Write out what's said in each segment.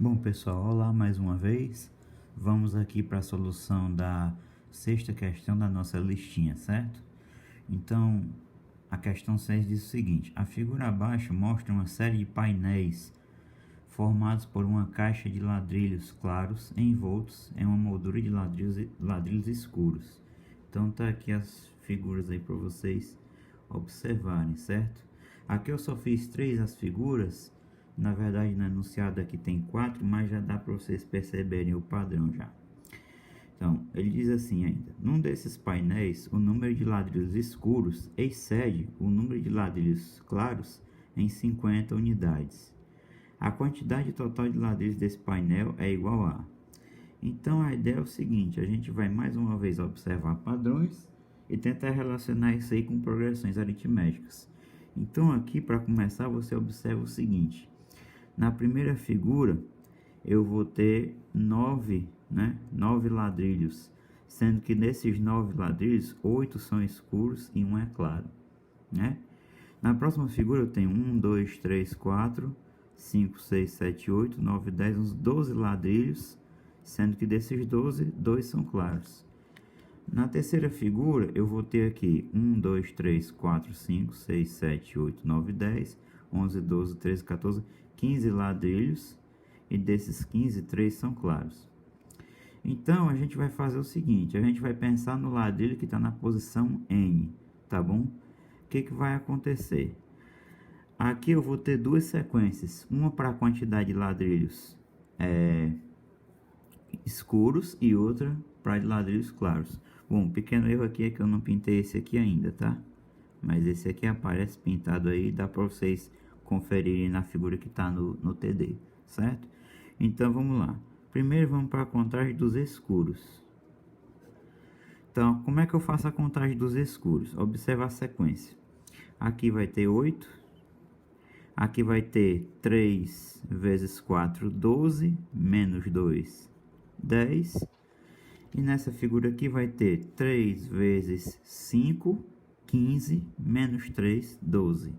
Bom pessoal, olá mais uma vez. Vamos aqui para a solução da sexta questão da nossa listinha, certo? Então, a questão 6 diz o seguinte: a figura abaixo mostra uma série de painéis formados por uma caixa de ladrilhos claros envoltos em uma moldura de ladrilhos escuros. Então tá aqui as figuras aí para vocês observarem, certo? Aqui eu só fiz 3 as figuras. Na verdade, no enunciado aqui tem 4, mas já dá para vocês perceberem o padrão já. Então, ele diz assim ainda: num desses painéis, o número de ladrilhos escuros excede o número de ladrilhos claros em 50 unidades. A quantidade total de ladrilhos desse painel é igual a... Então, a ideia é o seguinte: a gente vai mais uma vez observar padrões e tentar relacionar isso aí com progressões aritméticas. Então, aqui, para começar, você observa o seguinte: na primeira figura, eu vou ter 9 ladrilhos, sendo que nesses 9 ladrilhos, 8 são escuros e 1 é claro, né? Na próxima figura, eu tenho 1, 2, 3, 4, 5, 6, 7, 8, 9, 10, uns 12 ladrilhos, sendo que desses 12, 2 são claros. Na terceira figura, eu vou ter aqui 1, 2, 3, 4, 5, 6, 7, 8, 9, 10, 11, 12, 13, 14, 15 ladrilhos, e desses 15, 3 são claros. Então, a gente vai fazer o seguinte: a gente vai pensar no ladrilho que está na posição N, tá bom? O que vai acontecer? Aqui eu vou ter duas sequências, uma para a quantidade de ladrilhos escuros e outra para de ladrilhos claros. Bom, pequeno erro aqui é que eu não pintei esse aqui ainda, tá? Mas esse aqui aparece pintado aí, dá para vocês conferirem na figura que está no TD, certo? Então vamos lá. Primeiro vamos para a contagem dos escuros. Então, como é que eu faço a contagem dos escuros? Observa a sequência. Aqui vai ter 8. Aqui vai ter 3 vezes 4, 12, menos 2, 10. E nessa figura aqui vai ter 3 vezes 5, 15, menos 3, 12.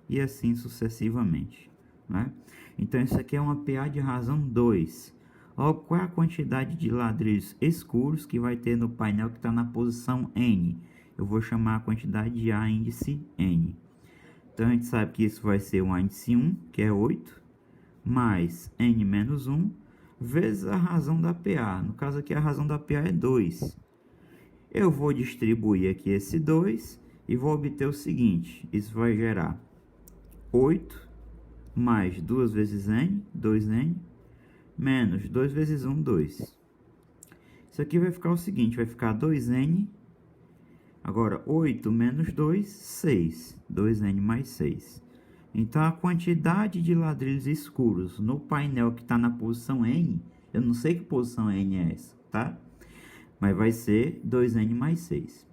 E assim sucessivamente, né? Então, isso aqui é uma PA de razão 2. Olha qual é a quantidade de ladrilhos escuros que vai ter no painel que está na posição N. Eu vou chamar a quantidade de A índice N. Então, a gente sabe que isso vai ser um índice 1, que é 8, mais N menos 1, vezes a razão da PA. No caso aqui, a razão da PA é 2. Eu vou distribuir aqui esse 2 e vou obter o seguinte: isso vai gerar 8 mais 2 vezes N, 2N, menos 2 vezes 1, 2. Isso aqui vai ficar o seguinte: vai ficar 2N. Agora, 8 menos 2, 6. 2N mais 6. Então, a quantidade de ladrilhos escuros no painel que está na posição N, eu não sei que posição N é essa, tá? Mas vai ser 2N mais 6.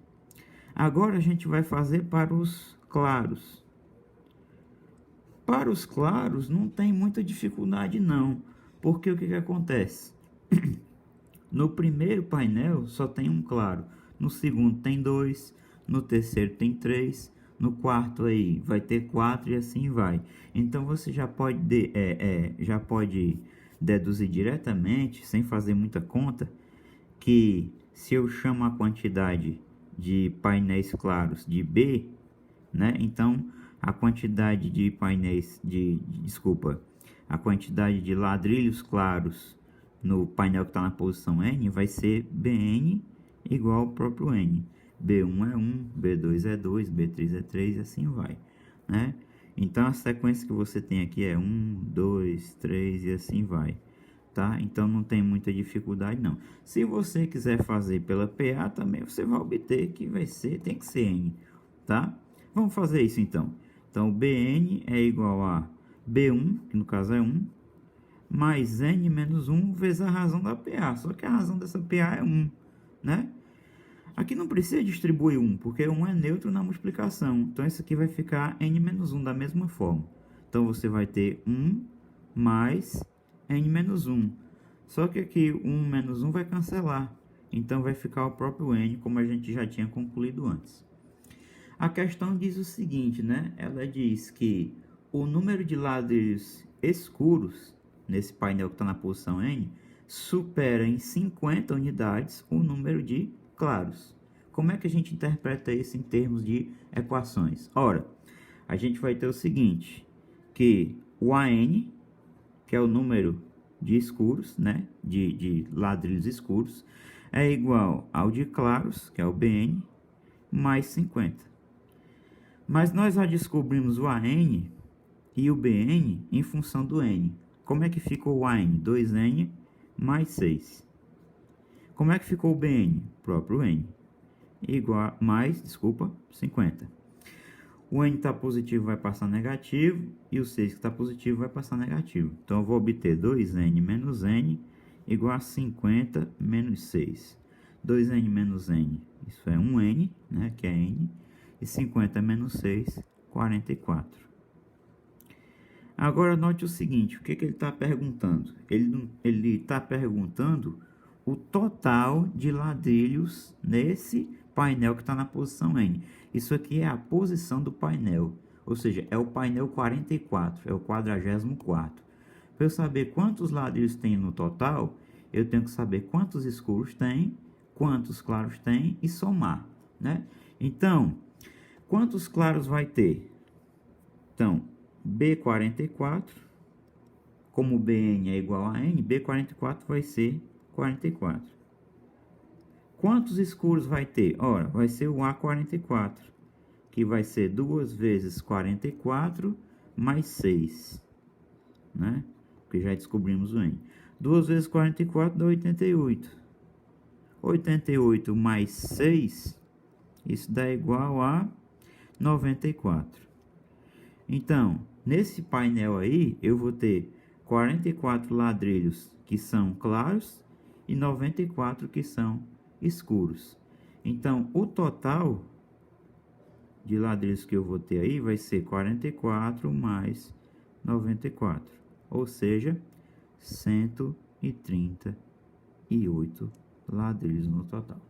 Agora, a gente vai fazer para os claros. Para os claros, não tem muita dificuldade, não. Porque o que acontece? No primeiro painel, só tem um claro. No segundo tem 2, no terceiro tem 3, no quarto aí vai ter 4 e assim vai. Então, você já pode deduzir diretamente, sem fazer muita conta, que se eu chamo a quantidade de painéis claros de B, né? Então, a quantidade de painéis a quantidade de ladrilhos claros no painel que está na posição N vai ser Bn igual ao próprio N. B1 é 1, B2 é 2, B3 é 3 e assim vai, né? Então, a sequência que você tem aqui é 1, 2, 3 e assim vai, tá? Então, não tem muita dificuldade, não. Se você quiser fazer pela PA, também você vai obter que tem que ser N, tá? Vamos fazer isso, então. Então, Bn é igual a B1, que no caso é 1, mais N menos 1 vezes a razão da PA. Só que a razão dessa PA é 1, né? Aqui não precisa distribuir 1, porque 1 é neutro na multiplicação. Então, isso aqui vai ficar N menos 1 da mesma forma. Então, você vai ter 1 mais N menos 1. Só que aqui 1 menos 1 vai cancelar. Então, vai ficar o próprio N, como a gente já tinha concluído antes. A questão diz o seguinte, né? Ela diz que o número de ladrilhos escuros nesse painel que está na posição N, supera em 50 unidades o número de claros. Como é que a gente interpreta isso em termos de equações? Ora, a gente vai ter o seguinte, que o AN, que é o número de escuros, né, de ladrilhos escuros, é igual ao de claros, que é o BN, mais 50. Mas nós já descobrimos o AN e o BN em função do N. Como é que ficou o AN? 2N mais 6. Como é que ficou o BN? O próprio N. Igual, mais, 50. O N está positivo vai passar negativo e o 6 que está positivo vai passar negativo. Então, eu vou obter 2N menos N igual a 50 menos 6. 2N menos N, isso é 1N, né, que é N, e 50 menos 6, 44. Agora, note o seguinte, o que ele está perguntando? Ele está perguntando o total de ladrilhos nesse painel que está na posição N. Isso aqui é a posição do painel, ou seja, é o painel 44, é o 44º. Para eu saber quantos ladrilhos tem no total, eu tenho que saber quantos escuros tem, quantos claros tem e somar, né? Então, quantos claros vai ter? Então, B44, como BN é igual a N, B44 vai ser 44. Quantos escuros vai ter? Ora, vai ser o A44, que vai ser 2 vezes 44 mais 6, né? Porque já descobrimos o N. 2 vezes 44 dá 88. 88 mais 6, isso dá igual a 94. Então, nesse painel aí, eu vou ter 44 ladrilhos que são claros e 94 que são escuros. Então, o total de ladrilhos que eu vou ter aí vai ser 44 mais 94, ou seja, 138 ladrilhos no total.